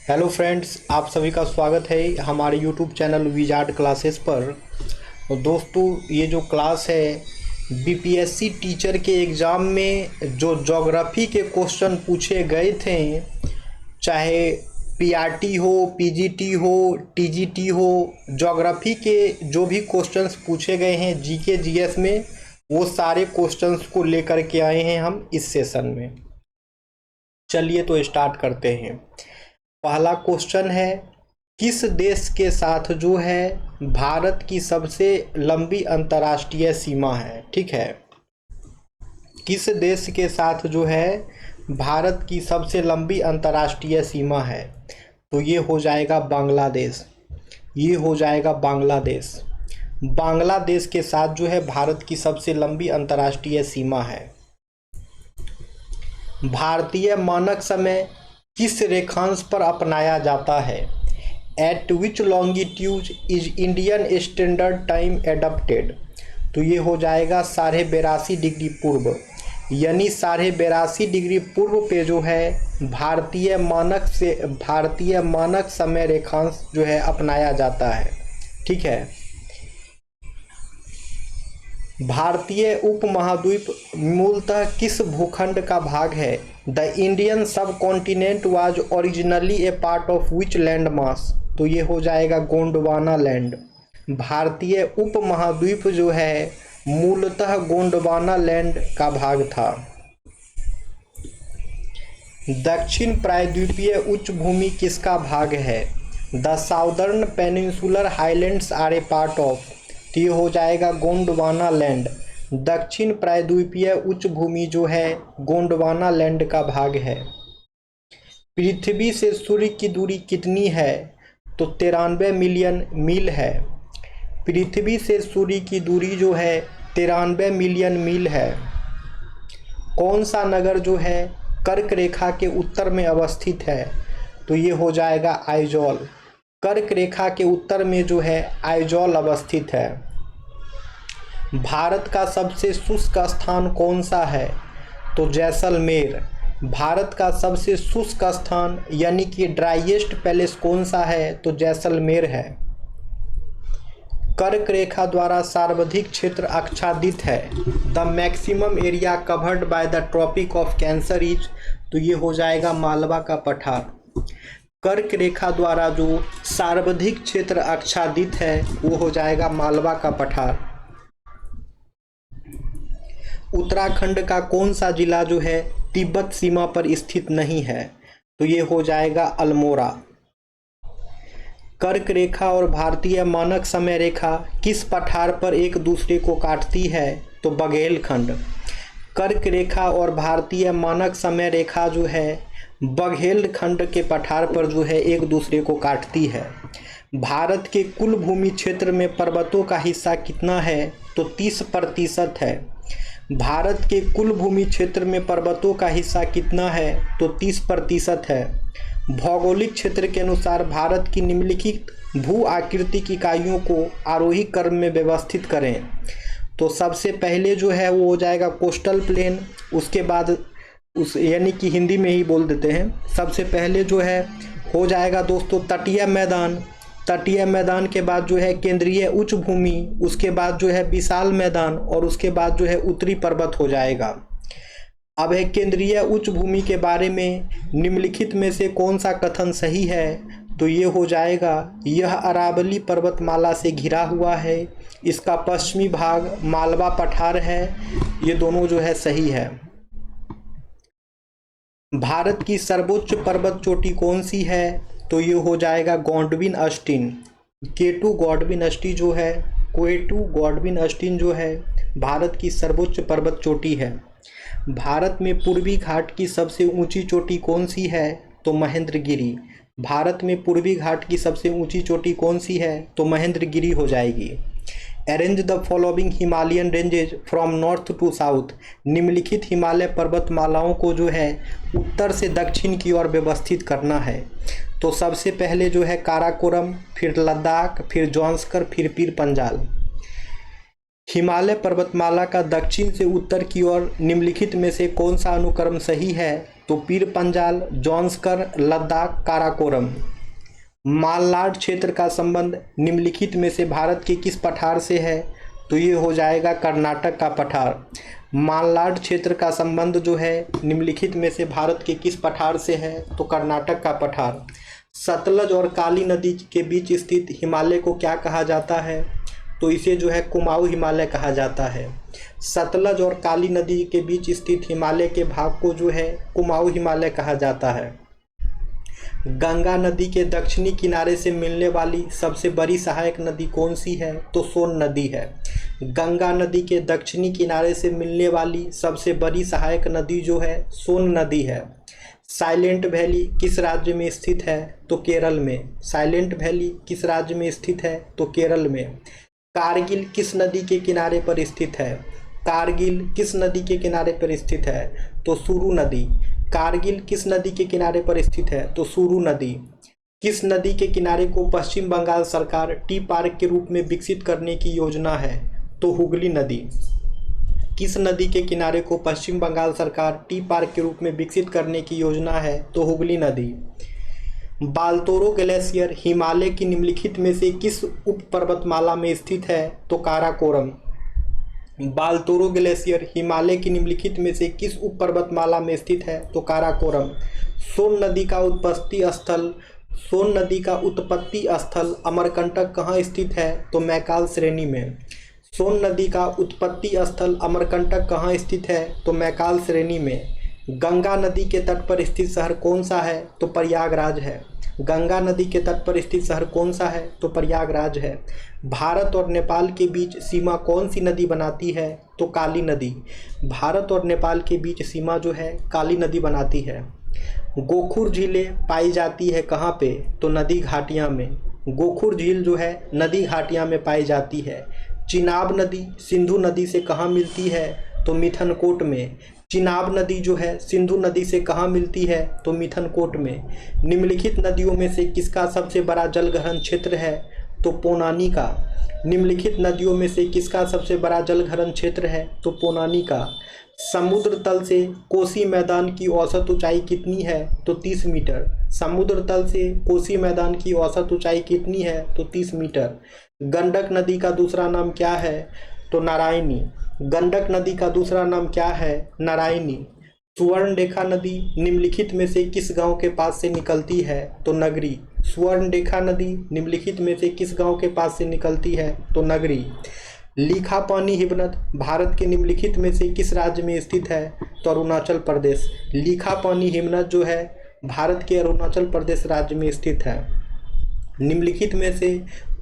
Hello friends, आप सभी का स्वागत है हमारे यूट्यूब चैनल विजार्ड क्लासेस पर। तो दोस्तों, ये जो क्लास है बीपीएससी टीचर के एग्ज़ाम में जो ज्योग्राफी के क्वेश्चन पूछे गए थे, चाहे पीआरटी हो, पीजीटी हो, टीजीटी हो, ज्योग्राफी के जो भी क्वेश्चंस पूछे गए हैं जीके जीएस में, वो सारे क्वेश्चंस को लेकर के आए हैं हम इस सेशन में। चलिए तो स्टार्ट करते हैं। पहला क्वेश्चन है, किस देश के साथ जो है भारत की सबसे लंबी अंतर्राष्ट्रीय सीमा है। ठीक है, किस देश के साथ जो है भारत की सबसे लंबी अंतर्राष्ट्रीय सीमा है, तो ये हो जाएगा बांग्लादेश। ये हो जाएगा बांग्लादेश। बांग्लादेश के साथ जो है भारत की सबसे लंबी अंतर्राष्ट्रीय सीमा है। भारतीय मानक समय किस रेखांश पर अपनाया जाता है। Eight which longitude is Indian standard time adapted, तो ये हो जाएगा 82.5 डिग्री पूर्व, यानी 82.5 डिग्री पूर्व पे जो है भारतीय मानक समय रेखांश जो है अपनाया जाता है। ठीक है, भारतीय उपमहाद्वीप मूलतः किस भूखंड का भाग है। द इंडियन सब continent was originally A part of which land mass, तो ये हो जाएगा गोंडवाना लैंड। भारतीय उपमहाद्वीप जो है मूलतः गोंडवाना लैंड का भाग था। दक्षिण प्रायद्वीपीय उच्च भूमि किसका भाग है। The southern peninsular highlands are a part of, तो ये हो जाएगा गोंडवाना लैंड। दक्षिण प्रायद्वीपीय उच्च भूमि जो है गोंडवाना लैंड का भाग है। पृथ्वी से सूर्य की दूरी कितनी है, तो 93 मिलियन मील है। पृथ्वी से सूर्य की दूरी जो है 93 मिलियन मील है। कौन सा नगर जो है कर्क रेखा के उत्तर में अवस्थित है, तो ये हो जाएगा आइजॉल। कर्क रेखा के उत्तर में जो है आइजॉल अवस्थित है। भारत का सबसे शुष्क स्थान कौन सा है, तो जैसलमेर। भारत का सबसे शुष्क स्थान यानी कि ड्राइएस्ट पैलेस कौन सा है, तो जैसलमेर है। कर्क रेखा द्वारा सर्वाधिक क्षेत्र आच्छादित है। The maximum area covered by the tropic of cancer is, तो ये हो जाएगा मालवा का पठार। कर्क रेखा द्वारा जो सर्वाधिक क्षेत्र आच्छादित है वो हो जाएगा मालवा का पठार। उत्तराखंड का कौन सा जिला जो है तिब्बत सीमा पर स्थित नहीं है, तो ये हो जाएगा अल्मोड़ा। कर्क रेखा और भारतीय मानक समय रेखा किस पठार पर एक दूसरे को काटती है, तो बघेलखंड। कर्क रेखा और भारतीय मानक समय रेखा जो है बघेलखंड के पठार पर जो है एक दूसरे को काटती है। भारत के कुल भूमि क्षेत्र में पर्वतों का हिस्सा कितना है, तो 30% है। भारत के कुल भूमि क्षेत्र में पर्वतों का हिस्सा कितना है, तो 30% है। भौगोलिक क्षेत्र के अनुसार भारत की निम्नलिखित भू आकृतिक इकाइयों को आरोही क्रम में व्यवस्थित करें, तो सबसे पहले जो है वो हो जाएगा कोस्टल प्लेन। उसके बाद यानी कि हिंदी में ही बोल देते हैं, सबसे पहले जो है हो जाएगा दोस्तों तटीय मैदान। तटीय मैदान के बाद जो है केंद्रीय उच्च भूमि, उसके बाद जो है विशाल मैदान, और उसके बाद जो है उत्तरी पर्वत हो जाएगा। अब है केंद्रीय उच्च भूमि के बारे में निम्नलिखित में से कौन सा कथन सही है, तो ये हो जाएगा यह अरावली पर्वतमाला से घिरा हुआ है, इसका पश्चिमी भाग मालवा पठार है। ये दोनों जो है सही है। भारत की सर्वोच्च पर्वत चोटी कौन सी है, तो ये हो जाएगा गॉडविन अस्टीन। केटू गॉडविन अस्टीन जो है जो है भारत की सर्वोच्च पर्वत चोटी है। भारत में पूर्वी घाट की सबसे ऊंची चोटी कौन सी है, तो महेंद्रगिरी। भारत में पूर्वी घाट की सबसे ऊंची चोटी कौन सी है, तो महेंद्रगिरी हो जाएगी। Arrange the following Himalayan ranges from north to south, निम्नलिखित हिमालय पर्वतमालाओं को जो है उत्तर से दक्षिण की ओर व्यवस्थित करना है। तो सबसे पहले जो है काराकोरम, फिर लद्दाख, फिर जॉन्सकर, फिर पीर पंजाल। हिमालय पर्वतमाला का दक्षिण से उत्तर की ओर निम्नलिखित में से कौन सा अनुक्रम सही है, तो पीर पंजाल, जॉन्सकर, लद्दाख, काराकोरम। मालनाड क्षेत्र का संबंध निम्नलिखित में से भारत के किस पठार से है? तो ये हो जाएगा कर्नाटक का पठार। मालनाड क्षेत्र का संबंध जो है निम्नलिखित में से भारत के किस पठार से है? तो कर्नाटक का पठार। सतलज और काली नदी के बीच स्थित हिमालय को क्या कहा जाता है? तो इसे जो है कुमाऊं हिमालय कहा जाता है। सतलज और काली नदी के बीच स्थित हिमालय के भाग को जो है कुमाऊं हिमालय कहा जाता है। गंगा नदी के दक्षिणी किनारे से मिलने वाली सबसे बड़ी सहायक नदी कौन सी है? तो सोन नदी है। गंगा नदी के दक्षिणी किनारे से मिलने वाली सबसे बड़ी सहायक नदी जो है सोन नदी है। साइलेंट वैली किस राज्य में स्थित है? तो केरल में। साइलेंट वैली किस राज्य में स्थित है? तो केरल में। कारगिल किस नदी के किनारे पर स्थित है? कारगिल किस नदी के किनारे पर स्थित है? तो सुरु नदी। कारगिल किस नदी के किनारे पर स्थित है? तो सुरु नदी। किस नदी के किनारे को पश्चिम बंगाल सरकार टी पार्क के रूप में विकसित करने की योजना है? तो हुगली नदी। किस नदी के किनारे को पश्चिम बंगाल सरकार टी पार्क के रूप में विकसित करने की योजना है? तो हुगली नदी। बालतोरो ग्लेशियर हिमालय की निम्नलिखित में से किस उप पर्वतमाला में स्थित है? तो काराकोरम। बालतोरो ग्लेशियर हिमालय की निम्नलिखित में से किस उप पर्वतमाला में स्थित है? तो काराकोरम। सोन नदी का उत्पत्ति स्थल अमरकंटक कहाँ स्थित है? तो मैकाल श्रेणी में। सोन नदी का उत्पत्ति स्थल अमरकंटक कहाँ स्थित है? तो मैकाल श्रेणी में। गंगा नदी के तट पर स्थित शहर कौन सा है? तो प्रयागराज है। गंगा नदी के तट पर स्थित शहर कौन सा है? तो प्रयागराज है। भारत और नेपाल के बीच सीमा कौन सी नदी बनाती है? तो काली नदी। भारत और नेपाल के बीच सीमा जो है काली नदी बनाती है। गोखुर झीलें पाई जाती है कहाँ पे? तो नदी घाटियाँ में। गोखुर झील जो है नदी घाटियाँ में पाई जाती है। चिनाब नदी सिंधु नदी से कहाँ मिलती है? तो मिथनकोट में। चिनाब नदी जो है सिंधु नदी से कहाँ मिलती है? तो मिथनकोट में। निम्नलिखित नदियों में से किसका सबसे बड़ा जलग्रहण क्षेत्र है? तो पोनानी का। निम्नलिखित नदियों में से किसका सबसे बड़ा जलग्रहण क्षेत्र है? तो पोनानी का। समुद्र तल से कोसी मैदान की औसत ऊंचाई कितनी है? तो 30 मीटर। समुद्र तल से कोसी मैदान की औसत ऊंचाई कितनी है? तो 30 मीटर। गंडक नदी का दूसरा नाम क्या है? तो नारायणी। गंडक नदी का दूसरा नाम क्या है? नारायणी। सुवर्णरेखा नदी निम्नलिखित में से किस गांव के पास से निकलती है? तो नगरी। सुवर्णरेखा नदी निम्नलिखित में से किस गांव के पास से निकलती है? तो नगरी। लीखापानी हिमनद भारत के निम्नलिखित में से किस राज्य में स्थित है? तो अरुणाचल प्रदेश। लीखापानी हिमनद जो है भारत के अरुणाचल प्रदेश राज्य में स्थित है। निम्नलिखित में से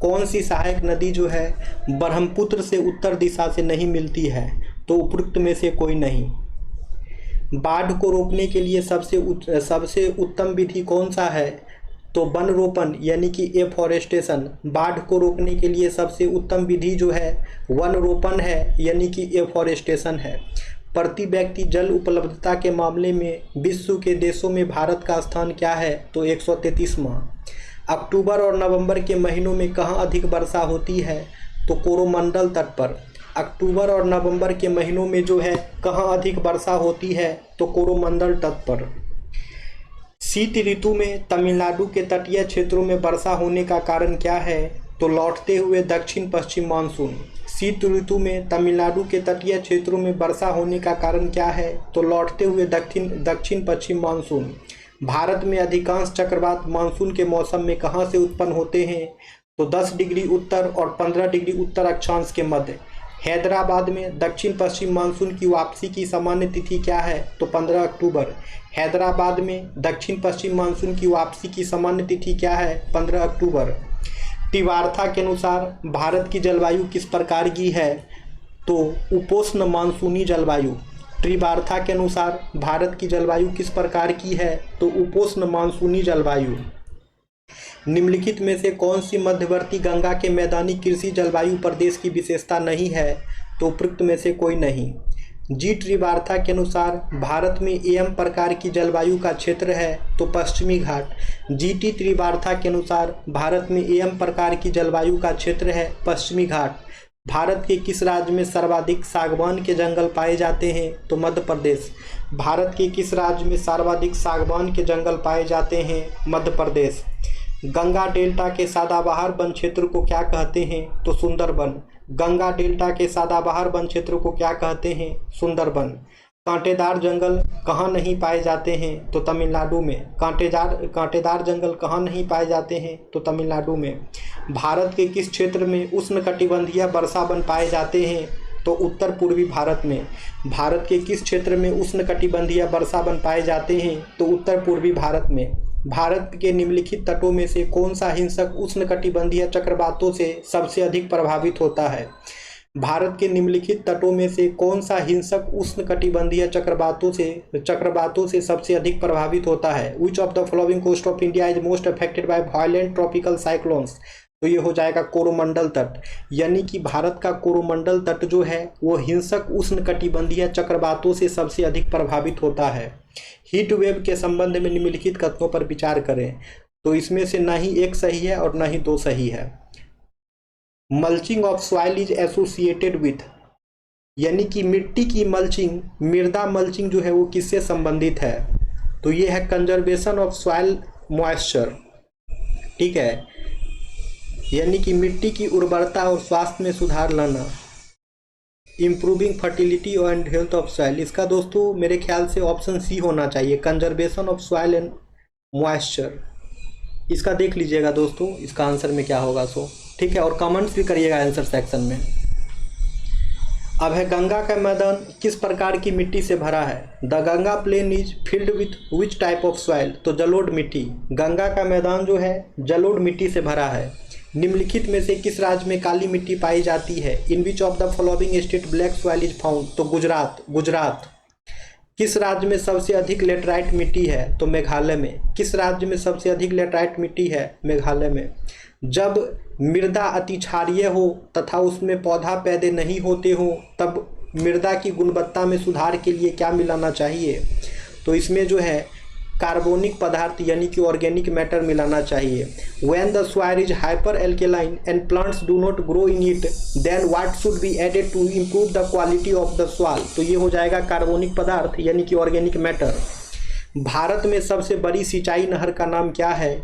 कौन सी सहायक नदी जो है ब्रह्मपुत्र से उत्तर दिशा से नहीं मिलती है? तो उपरोक्त में से कोई नहीं। बाढ़ को रोकने के लिए सबसे उत्तम विधि कौन सा है? तो वन रोपण यानी कि एफॉरेस्टेशन। बाढ़ को रोकने के लिए सबसे उत्तम विधि जो है वन रोपण है यानी कि एफॉरेस्टेशन है। प्रति व्यक्ति जल उपलब्धता के मामले में विश्व के देशों में भारत का स्थान क्या है? तो 133वां। अक्टूबर और नवंबर के महीनों में कहाँ अधिक वर्षा होती है? तो कोरोमंडल तट पर। अक्टूबर और नवंबर के महीनों में जो है कहाँ अधिक वर्षा होती है? तो कोरोमंडल तट पर। शीत ऋतु में तमिलनाडु के तटीय क्षेत्रों में वर्षा होने का कारण क्या है? तो लौटते हुए दक्षिण पश्चिम मानसून। शीत ऋतु में तमिलनाडु के तटीय क्षेत्रों में वर्षा होने का कारण क्या है? तो लौटते हुए दक्षिण पश्चिम मानसून। भारत में अधिकांश चक्रवात मानसून के मौसम में कहाँ से उत्पन्न होते हैं? तो 10 डिग्री उत्तर और 15 डिग्री उत्तर अक्षांश के मध्य। हैदराबाद में दक्षिण पश्चिम मानसून की वापसी की सामान्य तिथि क्या है? तो 15 अक्टूबर। हैदराबाद में दक्षिण पश्चिम मानसून की वापसी की सामान्य तिथि क्या है? 15 अक्टूबर। तिवार्था के अनुसार भारत की जलवायु किस प्रकार की है? तो उपोष्ण मानसूनी जलवायु। त्रिवार्था के अनुसार भारत की जलवायु किस प्रकार की है? तो उपोष्ण मानसूनी जलवायु। निम्नलिखित में से कौन सी मध्यवर्ती गंगा के मैदानी कृषि जलवायु प्रदेश की विशेषता नहीं है? तो उपरोक्त में से कोई नहीं। जी त्रिवार्था के अनुसार भारत में एम प्रकार की जलवायु का क्षेत्र है तो पश्चिमी घाट। जीटी त्रिवार्था के अनुसार भारत में एम प्रकार की जलवायु का क्षेत्र है पश्चिमी घाट। भारत के किस राज्य में सर्वाधिक सागवान के जंगल पाए जाते हैं? तो मध्य प्रदेश। भारत के किस राज्य में सर्वाधिक सागवान के जंगल पाए जाते हैं? मध्य प्रदेश। गंगा डेल्टा के सदाबहार वन क्षेत्र को क्या कहते हैं? तो सुंदरबन। गंगा डेल्टा के सदाबहार वन क्षेत्र को क्या कहते हैं? सुंदरबन। कांटेदार जंगल कहाँ नहीं पाए जाते हैं? तो तमिलनाडु में। कांटेदार जंगल कहाँ नहीं पाए जाते हैं? तो तमिलनाडु में। भारत के किस क्षेत्र में उष्णकटिबंधीय वर्षा वन पाए जाते हैं? तो उत्तर पूर्वी भारत में। भारत के किस क्षेत्र में उष्णकटिबंधीय वर्षा वन पाए जाते हैं? तो उत्तर पूर्वी भारत में। भारत के निम्नलिखित तटों में से कौन सा हिंसक उष्णकटिबंधीय चक्रवातों से सबसे अधिक प्रभावित होता है? भारत के निम्नलिखित तटों में से कौन सा हिंसक उष्णकटिबंधीय चक्रवातों से सबसे अधिक प्रभावित होता है? Which of the following coast of India is most affected by violent tropical cyclones? तो ये हो जाएगा कोरोमंडल तट। यानी कि भारत का कोरोमंडल तट जो है वो हिंसक उष्णकटिबंधीय चक्रवातों से सबसे अधिक प्रभावित होता है। हीट वेव के संबंध में निम्नलिखित कथनों पर विचार करें। तो इसमें से ना ही एक सही है और ना ही दो सही है। Mulching of soil is associated with, यानी कि मिट्टी की मल्चिंग, मृदा मल्चिंग जो है वो किससे संबंधित है? तो ये है कंजर्वेशन ऑफ सॉइल मॉइस्चर। ठीक है, यानी कि मिट्टी की उर्वरता और स्वास्थ्य में सुधार लाना। Improving fertility and health of soil, इसका दोस्तों मेरे ख्याल से ऑप्शन सी होना चाहिए, conservation of soil and moisture. इसका देख लीजिएगा दोस्तों, इसका आंसर में क्या होगा सो। ठीक है, और कमेंट्स भी करिएगा आंसर सेक्शन में। अब है गंगा का मैदान किस प्रकार की मिट्टी से भरा है? The Ganga plain is filled with which type of soil? तो जलोढ़ मिट्टी। गंगा का मैदान जो है जलोढ़ मिट्टी से भरा है। निम्नलिखित में से किस राज्य में काली मिट्टी पाई जाती है? In which of the following state black soil is found? तो गुजरात। किस राज्य में सबसे अधिक लेटराइट मिट्टी है? तो मेघालय में। किस राज्य में सबसे अधिक लेटराइट मिट्टी है? मेघालय में। जब मृदा अति क्षारीय हो तथा उसमें पौधा पैदे नहीं होते हो तब मृदा की गुणवत्ता में सुधार के लिए क्या मिलाना चाहिए? तो इसमें जो है कार्बनिक पदार्थ यानी कि ऑर्गेनिक मैटर मिलाना चाहिए। When the soil is hyper alkaline and plants do not grow in it then what should be added to improve the quality of the soil? तो ये हो जाएगा कार्बनिक पदार्थ यानी कि ऑर्गेनिक मैटर। भारत में सबसे बड़ी सिंचाई नहर का नाम क्या है?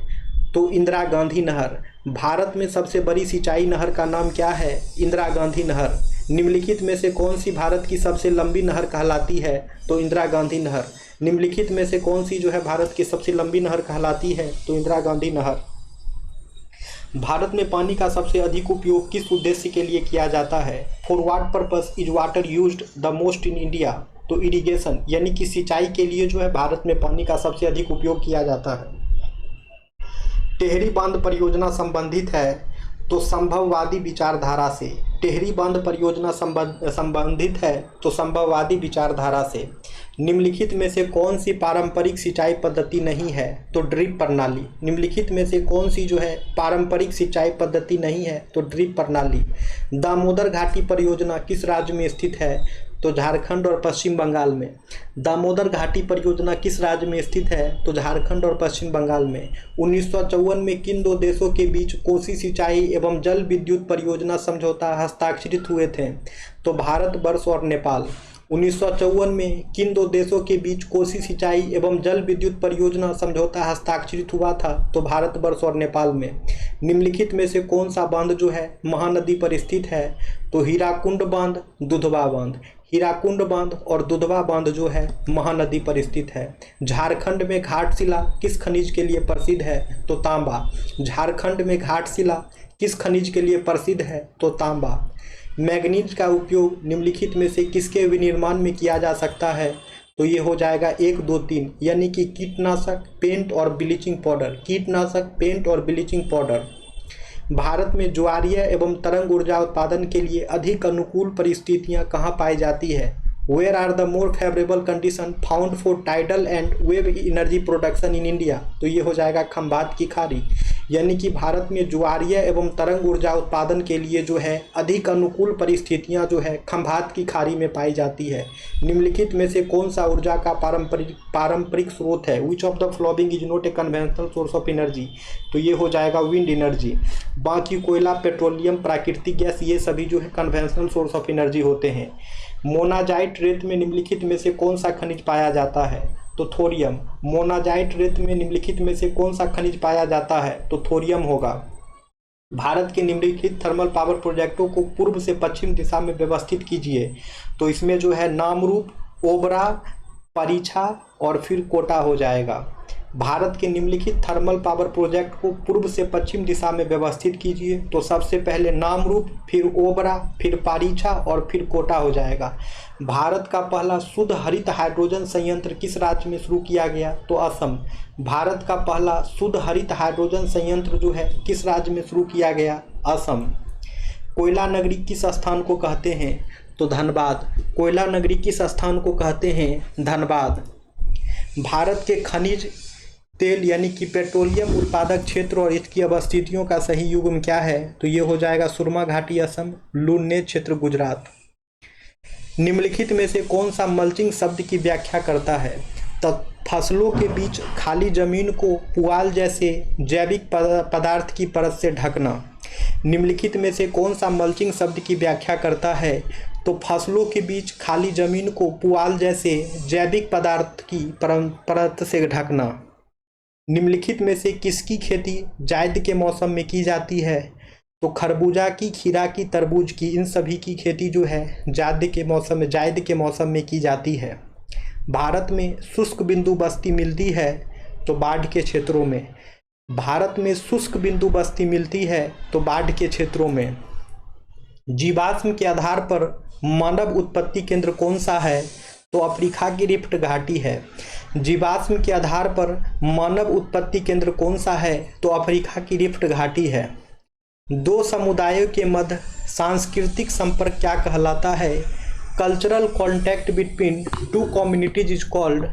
तो इंदिरा गांधी नहर। भारत में सबसे बड़ी सिंचाई नहर का नाम क्या है? इंदिरा गांधी नहर। निम्नलिखित में से कौन सी भारत की सबसे लंबी नहर कहलाती है? तो इंदिरा गांधी नहर। निम्नलिखित में से कौन सी जो है भारत की सबसे लंबी नहर कहलाती है? तो इंदिरा गांधी नहर। भारत में पानी का सबसे अधिक उपयोग किस उद्देश्य के लिए किया जाता है? For what purpose is water used the most in India? तो इरिगेशन, यानी कि सिंचाई के लिए जो है भारत में पानी का सबसे अधिक उपयोग किया जाता है। टेहरी बांध परियोजना संबंधित है तो संभववादी विचारधारा से। टेहरी बांध परियोजना संबंधित है तो संभववादी विचारधारा से। निम्नलिखित में से कौन सी पारंपरिक सिंचाई पद्धति नहीं है? तो ड्रिप प्रणाली। निम्नलिखित में से कौन सी जो है पारंपरिक सिंचाई पद्धति नहीं है? तो ड्रिप प्रणाली। दामोदर घाटी परियोजना किस राज्य में स्थित है? तो झारखंड और पश्चिम बंगाल में। दामोदर घाटी परियोजना किस राज्य में स्थित है? तो झारखंड और पश्चिम बंगाल में। 1954 में किन दो देशों के बीच कोसी सिंचाई एवं जल विद्युत परियोजना समझौता हस्ताक्षरित हुए थे? तो भारत वर्ष और नेपाल। 1954 में किन दो देशों के बीच कोसी सिंचाई एवं जल विद्युत परियोजना समझौता हस्ताक्षरित हुआ था? तो भारत वर्ष और नेपाल में। निम्नलिखित में से कौन सा बांध जो है महानदी पर स्थित है? तो हीराकुंड बांध, दुधवा बांध। हीराकुंड बांध और दुधवा बांध जो है महानदी पर स्थित है। झारखंड में घाटशिला किस खनिज के लिए प्रसिद्ध है? तो तांबा। झारखंड में घाटशिला किस खनिज के लिए प्रसिद्ध है? तो तांबा। मैग्नीज का उपयोग निम्नलिखित में से किसके विनिर्माण में किया जा सकता है? तो ये हो जाएगा 1, 2, 3, यानी कि कीटनाशक, पेंट और ब्लीचिंग पाउडर। कीटनाशक, पेंट और ब्लीचिंग पाउडर। भारत में ज्वारीय एवं तरंग ऊर्जा उत्पादन के लिए अधिक अनुकूल परिस्थितियां कहाँ पाई जाती है? Where are the more favourable condition found for tidal and wave energy production in India? तो ये हो जाएगा खंभात की खाड़ी। यानी कि भारत में ज्वारीय एवं तरंग ऊर्जा उत्पादन के लिए जो है अधिक अनुकूल परिस्थितियां जो है खंभात की खाड़ी में पाई जाती है। निम्नलिखित में से कौन सा ऊर्जा का पारंपरिक स्रोत है? Which of the following is not a conventional source of energy? तो ये हो जाएगा विंड एनर्जी। बाकी कोयला, पेट्रोलियम, प्राकृतिक गैस, ये सभी जो है कन्वेंशनल सोर्स ऑफ एनर्जी होते हैं। मोनाजाइट रेत में निम्नलिखित में से कौन सा खनिज पाया जाता है? तो थोरियम। मोनाजाइट रेत में निम्नलिखित में से कौन सा खनिज पाया जाता है? तो थोरियम होगा। भारत के निम्नलिखित थर्मल पावर प्रोजेक्टों को पूर्व से पश्चिम दिशा में व्यवस्थित कीजिए। तो इसमें जो है नामरूप, ओबरा, परीक्षा और फिर कोटा हो जाएगा। भारत के निम्नलिखित थर्मल पावर प्रोजेक्ट को पूर्व से पश्चिम दिशा में व्यवस्थित कीजिए। तो सबसे पहले नामरूप, फिर ओबरा, फिर पारीछा और फिर कोटा हो जाएगा। भारत का पहला शुद्ध हरित हाइड्रोजन संयंत्र किस राज्य में शुरू किया गया? तो असम। भारत का पहला शुद्ध हरित हाइड्रोजन संयंत्र जो है किस राज्य में शुरू किया गया? असम। कोयला नगरी किस स्थान को कहते हैं? तो धनबाद। कोयला नगरी किस स्थान को कहते हैं? धनबाद। भारत के खनिज तेल यानी कि पेट्रोलियम उत्पादक क्षेत्र और इसकी अवस्थितियों का सही युग्म क्या है? तो ये हो जाएगा सुरमा घाटी असम, लुन्ने क्षेत्र गुजरात। निम्नलिखित में से कौन सा मल्चिंग शब्द की व्याख्या करता है? तो फसलों के बीच खाली जमीन को पुआल जैसे जैविक पदार्थ की परत से ढकना। निम्नलिखित में से कौन सा मल्चिंग शब्द की व्याख्या करता है? तो फसलों के बीच खाली जमीन को पुआल जैसे जैविक पदार्थ की परत से ढकना। निम्नलिखित में से किसकी खेती जायद के मौसम में की जाती है? तो खरबूजा की, खीरा की, तरबूज की, इन सभी की खेती जो है जायद के मौसम में की जाती है। भारत में शुष्क बिंदु बस्ती मिलती है तो बाढ़ के क्षेत्रों में। भारत में शुष्क बिंदु बस्ती मिलती है तो बाढ़ के क्षेत्रों में। जीवाश्म के आधार पर मानव उत्पत्ति केंद्र कौन सा है? तो अफ्रीका की रिफ्ट घाटी है। जीवाश्म के आधार पर मानव उत्पत्ति केंद्र कौन सा है? तो अफ्रीका की रिफ्ट घाटी है। दो समुदायों के मध्य सांस्कृतिक संपर्क क्या कहलाता है? Cultural contact between two communities is called.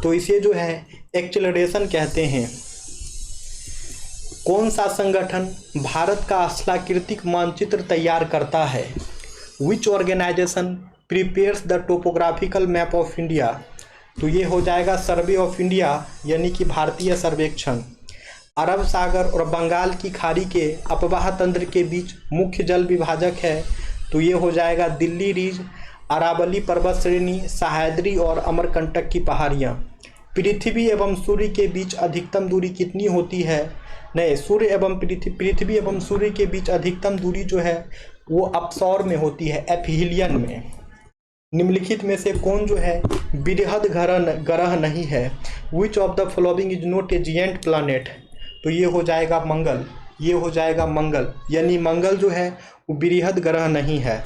तो इसे जो है एक्सेलरेशन कहते हैं। कौन सा संगठन भारत का स्थलाकृतिक मानचित्र तैयार करता है? Which organisation prepares the topographical map of India? तो ये हो जाएगा सर्वे ऑफ इंडिया यानी कि भारतीय सर्वेक्षण। अरब सागर और बंगाल की खाड़ी के अपवाह तंत्र के बीच मुख्य जल विभाजक है। तो ये हो जाएगा दिल्ली रिज, अरावली पर्वत श्रेणी, सह्याद्री और अमरकंटक की पहाड़ियाँ। पृथ्वी एवं सूर्य के बीच अधिकतम दूरी कितनी होती है? नहीं, पृथ्वी एवं सूर्य के बीच अधिकतम दूरी जो है वो अपसौर में होती है, एफिलियन में। निम्नलिखित में से कौन जो है बृहद ग्रह नहीं है? Which of the following is not a giant planet? तो ये हो जाएगा मंगल। ये हो जाएगा मंगल, यानी मंगल जो है वो बृहद ग्रह नहीं है।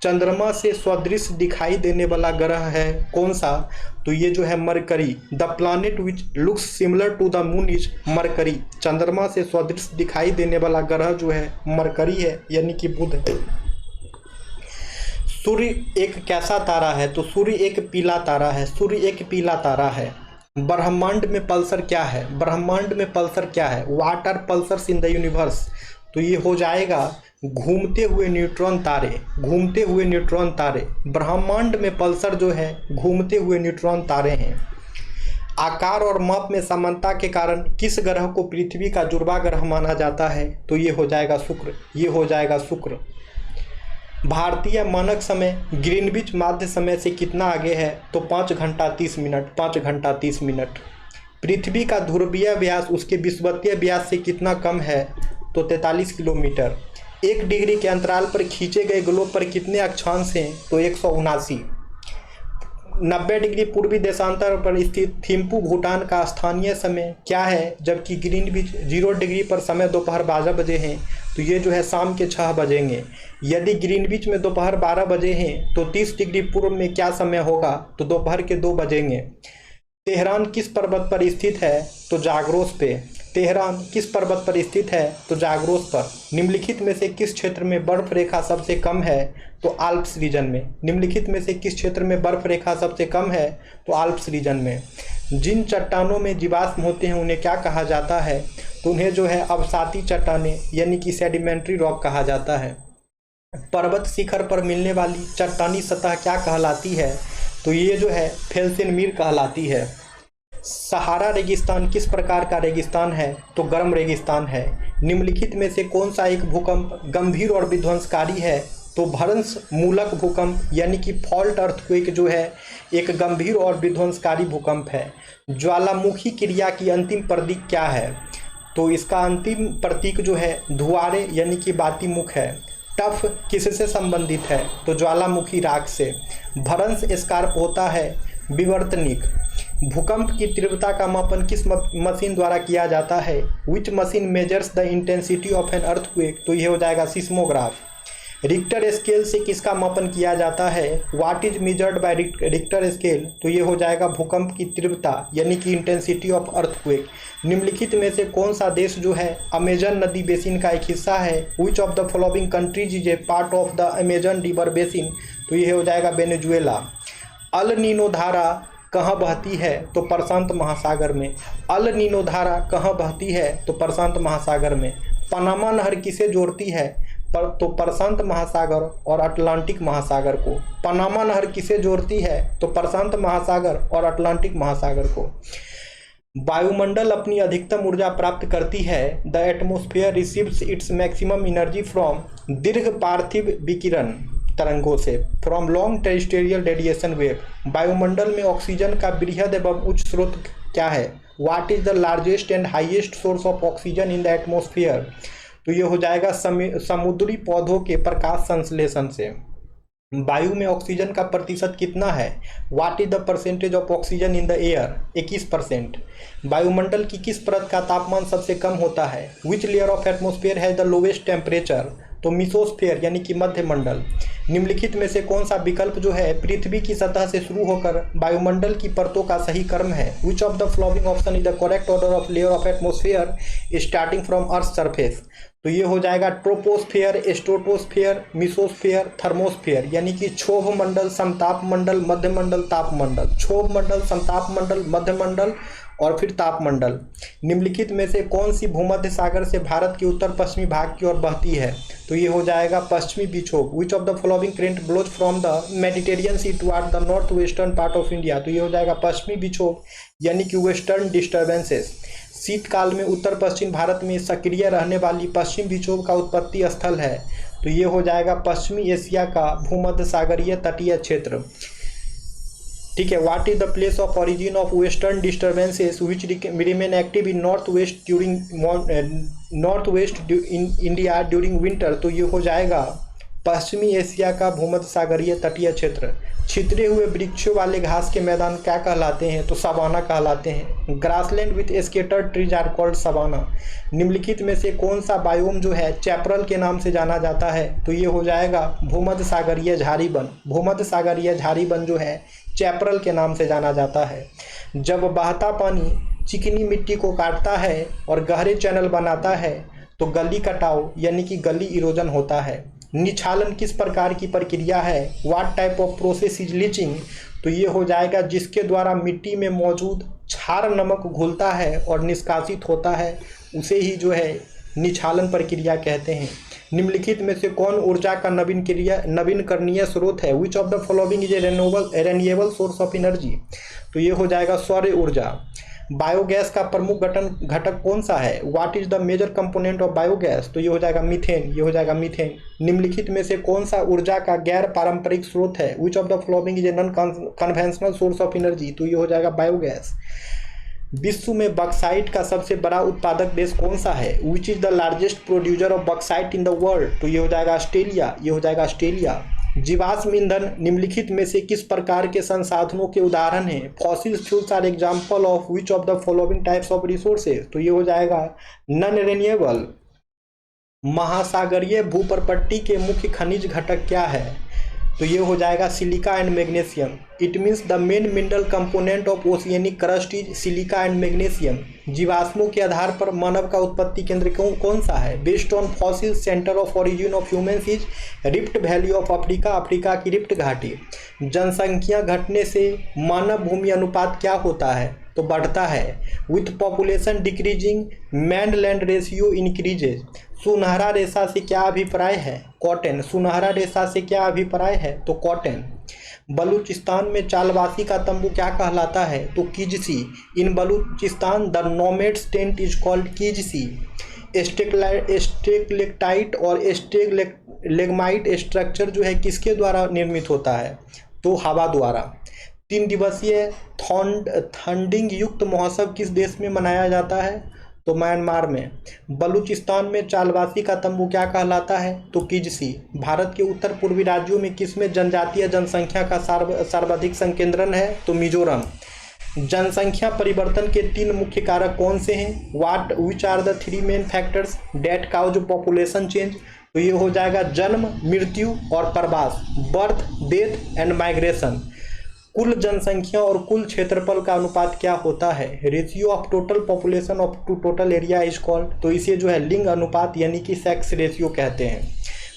चंद्रमा से सदृश दिखाई देने वाला ग्रह है कौन सा? तो ये जो है Mercury. The planet which looks similar to the moon is Mercury. चंद्रमा से सदृश दिखाई देने वाला ग्रह जो है मरकरी है, यानी कि बुध है। सूर्य एक कैसा तारा है? तो सूर्य एक पीला तारा है। सूर्य एक पीला तारा है। ब्रह्मांड में पल्सर क्या है? ब्रह्मांड में पल्सर क्या है? What are pulsars in the universe? तो ये हो जाएगा घूमते हुए न्यूट्रॉन तारे। घूमते हुए न्यूट्रॉन तारे। ब्रह्मांड में पल्सर जो है घूमते हुए न्यूट्रॉन तारे हैं। आकार और माप में समानता के कारण किस ग्रह को पृथ्वी का जुड़वा ग्रह माना जाता है? तो ये हो जाएगा शुक्र। ये हो जाएगा शुक्र। भारतीय मानक समय ग्रीनविच माध्य समय से कितना आगे है? तो 5 घंटा 30 मिनट। 5 घंटा 30 मिनट। पृथ्वी का ध्रुवीय व्यास उसके विषुवतीय व्यास से कितना कम है? तो 43 किलोमीटर। 1 डिग्री के अंतराल पर खींचे गए ग्लोब पर कितने अक्षांश हैं? तो 179। 90 डिग्री पूर्वी देशांतर पर स्थित थिम्पू भूटान का स्थानीय समय क्या है? जबकि ग्रीनविच 0 डिग्री पर समय दोपहर 12 बजे हैं, तो ये जो है शाम के 6 बजेंगे। यदि ग्रीनविच में दोपहर 12 बजे हैं तो 30 डिग्री पूर्व में क्या समय होगा? तो दोपहर के 2 बजेंगे। तेहरान किस पर्वत पर स्थित है? तो जाग्रोस पे। तेहरान किस पर्वत पर स्थित है? तो जाग्रोस पर। निम्नलिखित में से किस क्षेत्र में बर्फ रेखा सबसे कम है? तो आल्प्स रीजन में। निम्नलिखित में से किस क्षेत्र में बर्फ रेखा सबसे कम है? तो आल्प्स रीजन में। जिन चट्टानों में जीवाश्म होते हैं उन्हें क्या कहा जाता है? तो उन्हें जो है अवसाती चट्टानें यानी कि सेडिमेंट्री रॉक कहा जाता है। पर्वत शिखर पर मिलने वाली चट्टानी सतह क्या कहलाती है? तो ये जो है फेल्सेनमीर कहलाती है। सहारा रेगिस्तान किस प्रकार का रेगिस्तान है? तो गर्म रेगिस्तान है। निम्नलिखित में से कौन सा एक भूकंप गंभीर और विध्वंसकारी है? तो भ्रंश मूलक भूकंप यानी कि फॉल्ट अर्थक्वेक जो है एक गंभीर और विध्वंसकारी भूकंप है। ज्वालामुखी क्रिया की अंतिम प्रतीक क्या है? तो इसका अंतिम प्रतीक जो है धुआरे यानी कि बातीमुख है। टफ किससे संबंधित है? तो ज्वालामुखी राख से। भ्रंश स्कार्प होता है विवर्तनिक। भूकंप की तीव्रता का मापन किस मशीन द्वारा किया जाता है? विच machine measures the intensity of an earthquake? तो ये हो जाएगा सिस्मोग्राफ। रिक्टर स्केल से किसका मापन किया जाता है? What is measured by Richter scale? तो ये हो जाएगा भूकंप की तीव्रता यानी कि इंटेंसिटी ऑफ अर्थक्वेक। निम्नलिखित में से कौन सा देश जो है अमेजन नदी बेसिन का एक हिस्सा है? Which of the following countries is a part of the Amazon river basin? तो ये हो जाएगा वेनेजुएला। अल नीनो धारा कहाँ बहती है? तो प्रशांत महासागर में। अल नीनो धारा कहाँ बहती है? तो प्रशांत महासागर में। पनामा नहर किसे जोड़ती है? तो प्रशांत महासागर और अटलांटिक महासागर को। पनामा नहर किसे जोड़ती है? तो प्रशांत महासागर और अटलांटिक महासागर को। वायुमंडल अपनी अधिकतम ऊर्जा प्राप्त करती है। The atmosphere receives its maximum energy from दीर्घ पार्थिव विकिरण तरंगों से, from long terrestrial radiation wave. वायुमंडल में ऑक्सीजन का बृहद एवं उच्च स्रोत क्या है? What is the largest and highest source of oxygen in the atmosphere? तो ये हो जाएगा समुद्री पौधों के प्रकाश संश्लेषण से। वायु में ऑक्सीजन का प्रतिशत कितना है? What is the percentage of oxygen in the air? 21%। वायुमंडल की किस परत का तापमान सबसे कम होता है? Which layer of atmosphere has the lowest temperature? तो मिसोस्फेयर यानी कि मध्य मंडल। निम्नलिखित में से कौन सा विकल्प जो है पृथ्वी की सतह से शुरू होकर वायुमंडल की परतों का सही क्रम है? Which of the following option is the correct order of layer of atmosphere starting from earth surface? तो ये हो जाएगा ट्रोपोस्फेयर, स्ट्रेटोस्फेयर, मिसोस्फेयर, थर्मोस्फेयर यानी कि क्षोभ मंडल, समताप मंडल, मध्य मंडल, ताप मंडल। क्षोभ मंडल, समताप मंडल, मध्य मंडल और फिर ताप मंडल। निम्नलिखित में से कौन सी भूमध्य सागर से भारत के उत्तर पश्चिमी भाग की ओर बहती है? तो ये हो जाएगा पश्चिमी विक्षोभ। Which of the following current blows from the Mediterranean sea toward the north western part of India? तो ये हो जाएगा पश्चिमी विक्षोभ यानी कि वेस्टर्न डिस्टर्बेंसेस। शीतकाल में उत्तर पश्चिम भारत में सक्रिय रहने वाली पश्चिम विक्षोभ का उत्पत्ति स्थल है? तो ये हो जाएगा पश्चिमी एशिया का भूमध्य सागरीय तटीय क्षेत्र। ठीक है। What is the place of origin of western disturbances which remain active in north west in India during winter? तो ये हो जाएगा पश्चिमी एशिया का भूमध्य सागरीय तटीय क्षेत्र। छितरे हुए वृक्षों वाले घास के मैदान क्या कहलाते हैं? तो सवाना कहलाते हैं। Grassland with scattered trees are called savanna. निम्नलिखित में से कौन सा बायोम जो है चैपरल के नाम से जाना जाता है? तो ये हो जाएगा भूमध्य सागरीय झाड़ी वन। भूमध्य सागरीय झाड़ी वन जो है चैपरल के नाम से जाना जाता है। जब बहता पानी चिकनी मिट्टी को काटता है और गहरे चैनल बनाता है तो गली कटाव यानी कि गली इरोजन होता है। निछालन किस प्रकार की प्रक्रिया है? What type of process is leaching? तो ये हो जाएगा जिसके द्वारा मिट्टी में मौजूद क्षार नमक घुलता है और निष्कासित होता है, उसे ही जो है निछालन प्रक्रिया कहते हैं। निम्नलिखित में से कौन ऊर्जा का नवीनकरणीय स्रोत है? Which of the following is a renewable source of energy? तो ये हो जाएगा सौर ऊर्जा। बायोगैस का प्रमुख घटक कौन सा है? What is the major component of biogas? तो ये हो जाएगा मीथेन। ये हो जाएगा मीथेन। निम्नलिखित में से कौन सा ऊर्जा का गैर पारंपरिक स्रोत है? Which of the following is a non conventional source of energy? तो ये हो जाएगा बायोगैस। विश्व में बक्साइट का सबसे बड़ा उत्पादक देश कौन सा है? Which is the largest producer of bauxite in the world? तो ये हो जाएगा ऑस्ट्रेलिया। ये हो जाएगा ऑस्ट्रेलिया। जीवाश्म ईंधन निम्नलिखित में से किस प्रकार के संसाधनों के उदाहरण हैं? Fossil fuels are example of which of the following types of resources? तो ये हो जाएगा नॉन रिन्यूएबल। महासागरीय भूपरपट्टी के मुख्य खनिज घटक क्या है? तो ये हो जाएगा silica and magnesium. It means the main mineral component of oceanic crust is silica and magnesium. जीवाश्मों के आधार पर मानव का उत्पत्ति केंद्र कौन सा है? Based on fossil centre of origin of humans is rift valley of Africa, Africa की रिफ्ट घाटी। जनसंख्या घटने से मानव भूमि अनुपात क्या होता है? तो बढ़ता है। With population decreasing man land ratio increases. सुनहरा रेशा से क्या अभिप्राय है? कॉटन। सुनहरा रेशा से क्या अभिप्राय है? तो कॉटन। बलूचिस्तान में चालवासी का तंबू क्या कहलाता है? तो कीजसी। In Baluchistan the nomads tent is called कीजसी। स्टेगलेक्टाइट और स्टेगलेग्माइट स्ट्रक्चर जो है किसके द्वारा निर्मित होता है? तो हवा द्वारा। 3 दिवसीय थंडिंग युक्त महोत्सव किस देश में मनाया जाता है? तो म्यांमार में। बलूचिस्तान में चालवासी का तंबू क्या कहलाता है? तो कीजसी। भारत के उत्तर पूर्वी राज्यों में किसमें जनजातीय जनसंख्या का सर्वाधिक संकेंद्रण है? तो मिजोरम। जनसंख्या परिवर्तन के 3 मुख्य कारक कौन से हैं? Which are the 3 main factors that cause population change? तो ये हो जाएगा जन्म, मृत्यु और प्रवास। Birth, death and migration. कुल जनसंख्या और कुल क्षेत्रफल का अनुपात क्या होता है? Ratio of total population of to total area is called. तो इसे जो है लिंग अनुपात यानी कि सेक्स रेशियो कहते हैं।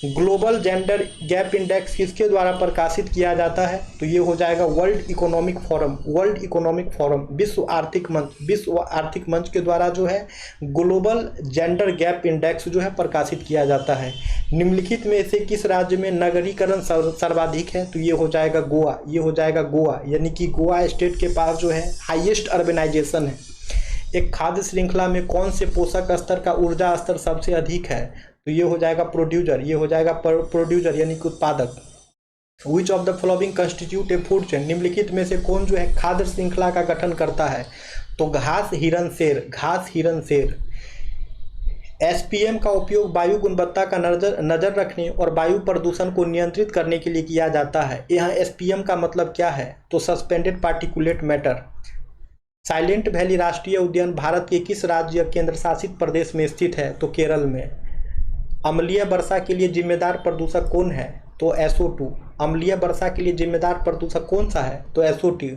ग्लोबल जेंडर गैप इंडेक्स किसके द्वारा प्रकाशित किया जाता है? तो ये हो जाएगा world economic forum. World economic forum विश्व आर्थिक मंच के द्वारा जो है ग्लोबल जेंडर गैप इंडेक्स जो है प्रकाशित किया जाता है। निम्नलिखित में से किस राज्य में नगरीकरण सर्वाधिक है? तो ये हो जाएगा गोवा। ये हो जाएगा गोवा, यानी कि गोवा स्टेट के पास जो है हाईएस्ट अर्बनाइजेशन है। एक खाद्य श्रृंखला में कौन से पोषक स्तर का ऊर्जा स्तर सबसे अधिक है? तो ये हो जाएगा प्रोड्यूसर। ये हो जाएगा प्रोड्यूसर यानी कि उत्पादक। विच of the following constitute A food chain? निम्नलिखित में से कौन जो है खाद्य श्रृंखला का गठन करता है? तो घास, हिरन, शेर। घास, हिरन, शेर। एसपीएम का उपयोग वायु गुणवत्ता का नजर रखने और वायु प्रदूषण को नियंत्रित करने के लिए किया जाता है। यहाँ एसपीएम का मतलब क्या है? तो suspended particulate matter. Silent valley राष्ट्रीय उद्यान भारत के किस राज्य केंद्र शासित प्रदेश में स्थित है? तो केरल में। अम्लीय वर्षा के लिए जिम्मेदार प्रदूषक कौन है? तो SO2। अम्लीय वर्षा के लिए जिम्मेदार प्रदूषक कौन सा है? तो SO2।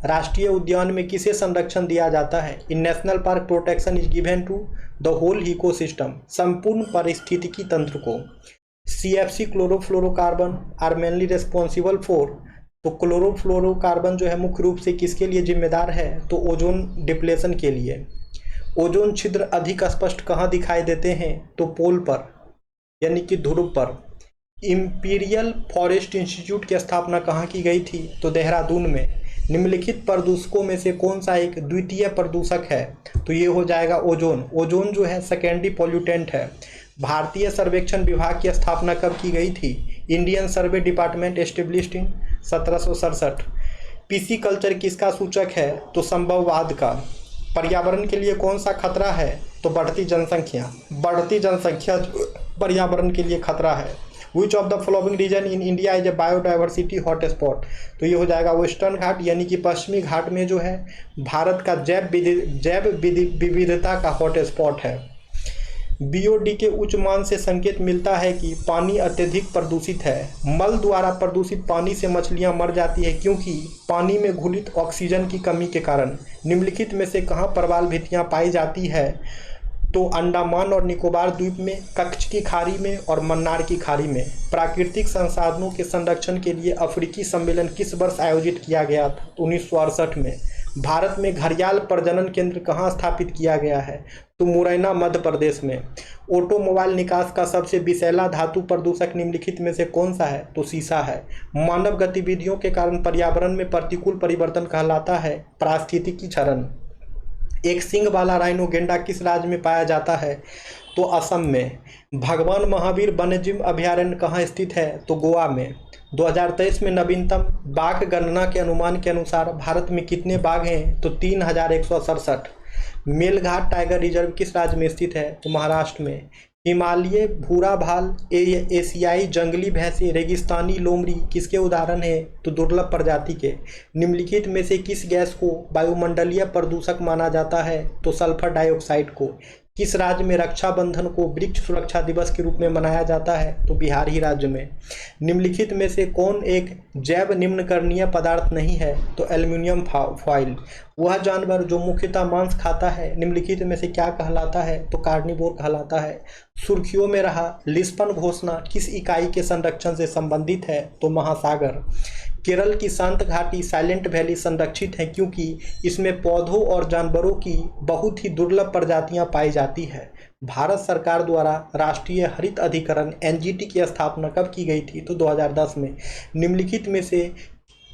राष्ट्रीय उद्यान में किसे संरक्षण दिया जाता है? In national park protection is given to the whole ecosystem. संपूर्ण पारिस्थितिकी तंत्र को। CFC chlorofluorocarbon are mainly responsible for. तो क्लोरोफ्लोरोकार्बन जो है मुख्य रूप से किसके लिए जिम्मेदार है? तो ओजोन डिप्लेशन के लिए। ओजोन छिद्र अधिक स्पष्ट कहाँ दिखाई देते हैं? तो पोल पर यानी कि ध्रुव पर। इंपीरियल फॉरेस्ट इंस्टीट्यूट की स्थापना कहाँ की गई थी? तो देहरादून में। निम्नलिखित प्रदूषकों में से कौन सा एक द्वितीय प्रदूषक है? तो ये हो जाएगा ओजोन। ओजोन जो है सेकेंडरी पॉल्यूटेंट है। भारतीय सर्वेक्षण विभाग की स्थापना कब की गई थी? Indian survey department established in 1767। PC culture किसका सूचक है? तो संभववाद का। पर्यावरण के लिए कौन सा खतरा है? तो बढ़ती जनसंख्या। बढ़ती जनसंख्या पर्यावरण के लिए खतरा है। Which of the following region in India is a biodiversity hotspot? तो ये हो जाएगा वेस्टर्न घाट यानी कि पश्चिमी घाट में जो है भारत का जैव विविधता का हॉटस्पॉट है। BOD के उच्च मान से संकेत मिलता है कि पानी अत्यधिक प्रदूषित है। मल द्वारा प्रदूषित पानी से मछलियां मर जाती है क्योंकि पानी में घुलित ऑक्सीजन की कमी के कारण। निम्नलिखित में से कहाँ प्रवाल भित्तियां पाई जाती है? तो अंडमान और निकोबार द्वीप में, कच्छ की खाड़ी में और मन्नार की खाड़ी में। प्राकृतिक संसाधनों के संरक्षण के लिए अफ्रीकी सम्मेलन किस वर्ष आयोजित किया गया था? 1968 में। भारत में घड़ियाल प्रजनन केंद्र कहाँ स्थापित किया गया है? तो मुरैना मध्य प्रदेश में। ऑटोमोबाइल निकास का सबसे विषैला धातु प्रदूषक निम्नलिखित में से कौन सा है? तो सीसा है। मानव गतिविधियों के कारण पर्यावरण में प्रतिकूल परिवर्तन कहलाता है पारिस्थितिकी क्षरण। एक सींग वाला राइनो गेंडा किस राज्य में पाया जाता है? तो असम में। भगवान महावीर वन्यजीव अभयारण्य कहाँ स्थित है? तो गोवा में। 2023 में नवीनतम बाघ गणना के अनुमान के अनुसार भारत में कितने बाघ हैं? तो 3167। मेलघाट टाइगर रिजर्व किस राज्य में स्थित है? तो महाराष्ट्र में। हिमालय भूरा भाल, एशियाई जंगली भैंसे, रेगिस्तानी लोमड़ी किसके उदाहरण है? तो दुर्लभ प्रजाति के। निम्नलिखित में से किस गैस को वायुमंडलीय प्रदूषक माना जाता है? तो सल्फर डाइऑक्साइड को। किस राज्य में रक्षाबंधन को वृक्ष सुरक्षा दिवस के रूप में मनाया जाता है? तो बिहार ही राज्य में। निम्नलिखित में से कौन एक जैव निम्नकरणीय पदार्थ नहीं है? तो एल्युमिनियम फॉइल। वह जानवर जो मुख्यतः मांस खाता है निम्नलिखित में से क्या कहलाता है? तो कार्निवोर कहलाता है। सुर्खियों में रहा लिस्बन घोषणा किस इकाई के संरक्षण से संबंधित है? तो महासागर। केरल की शांत घाटी साइलेंट वैली संरक्षित है क्योंकि इसमें पौधों और जानवरों की बहुत ही दुर्लभ प्रजातियां पाई जाती है। भारत सरकार द्वारा राष्ट्रीय हरित अधिकरण एनजीटी की स्थापना कब की गई थी? तो 2010 में। निम्नलिखित में से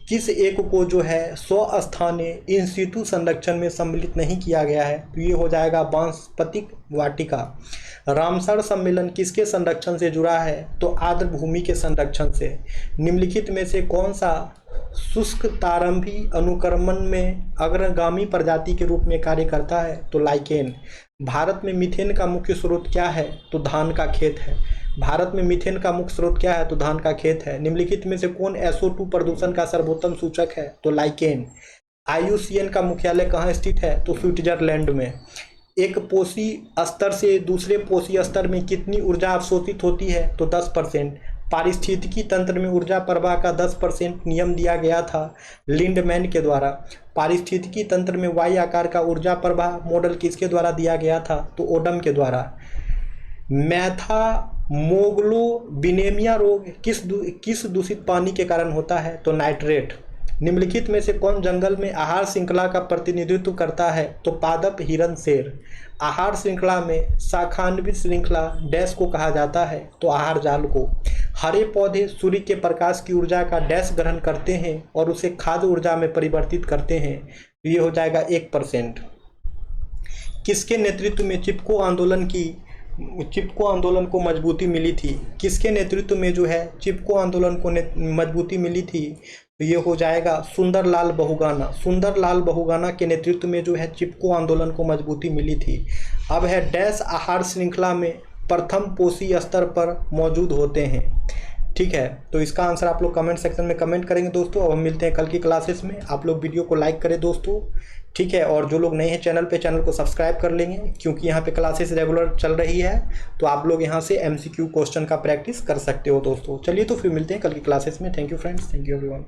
किस एक को जो है स्वस्थानीय इन सितु संरक्षण में सम्मिलित नहीं किया गया है? तो ये हो जाएगा वानस्पतिक वाटिका। रामसर सम्मेलन किसके संरक्षण से जुड़ा है? तो आर्द्र भूमि के संरक्षण से। निम्नलिखित में से कौन सा शुष्क तारंभी अनुक्रमण में अग्रगामी प्रजाति के रूप में कार्य करता है? तो लाइकेन। भारत में मीथेन का मुख्य स्रोत क्या है? तो धान का खेत है। भारत में मीथेन का मुख्य स्रोत क्या है? तो धान का खेत है। निम्नलिखित में से कौन SO2 प्रदूषण का सर्वोत्तम सूचक है? तो लाइकेन। IUCN का मुख्यालय कहाँ स्थित है? तो स्विट्जरलैंड में। एक पोषी स्तर से दूसरे पोषी स्तर में कितनी ऊर्जा अवशोषित होती है? तो 10%। पारिस्थितिकी तंत्र में ऊर्जा प्रवाह का 10% नियम दिया गया था लिंडमैन के द्वारा। पारिस्थितिकी तंत्र में वाई आकार का ऊर्जा प्रवाह मॉडल किसके द्वारा दिया गया था? तो ओडम के द्वारा। मैथामोग्लोबिनेमिया रोग किस दूषित पानी के कारण होता है? तो नाइट्रेट। निम्नलिखित में से कौन जंगल में आहार श्रृंखला का प्रतिनिधित्व करता है? तो पादप, हिरन, शेर। आहार श्रृंखला में शाखान्वित श्रृंखला डैश को कहा जाता है? तो आहार जाल को। हरे पौधे सूर्य के प्रकाश की ऊर्जा का डैश ग्रहण करते हैं और उसे खाद्य ऊर्जा में परिवर्तित करते हैं? तो ये हो जाएगा 1%। किसके नेतृत्व में चिपको आंदोलन को मजबूती मिली थी? किसके नेतृत्व में जो है चिपको आंदोलन को मजबूती मिली थी? तो ये हो जाएगा सुंदरलाल बहुगाना। सुंदरलाल बहुगाना के नेतृत्व में जो है चिपको आंदोलन को मजबूती मिली थी। अब है डैश आहार श्रृंखला में प्रथम पोषी स्तर पर मौजूद होते हैं। ठीक है, तो इसका आंसर आप लोग कमेंट सेक्शन में कमेंट करेंगे दोस्तों। अब हम मिलते हैं कल की क्लासेस में। आप लोग वीडियो को लाइक करें दोस्तों, ठीक है, और जो लोग नए हैं चैनल पे, चैनल को सब्सक्राइब कर लेंगे क्योंकि यहाँ पे क्लासेस रेगुलर चल रही है, तो आप लोग यहाँ से MCQ क्वेश्चन का प्रैक्टिस कर सकते हो दोस्तों। चलिए तो फिर मिलते हैं कल की क्लासेस में। Thank you friends, thank you everyone.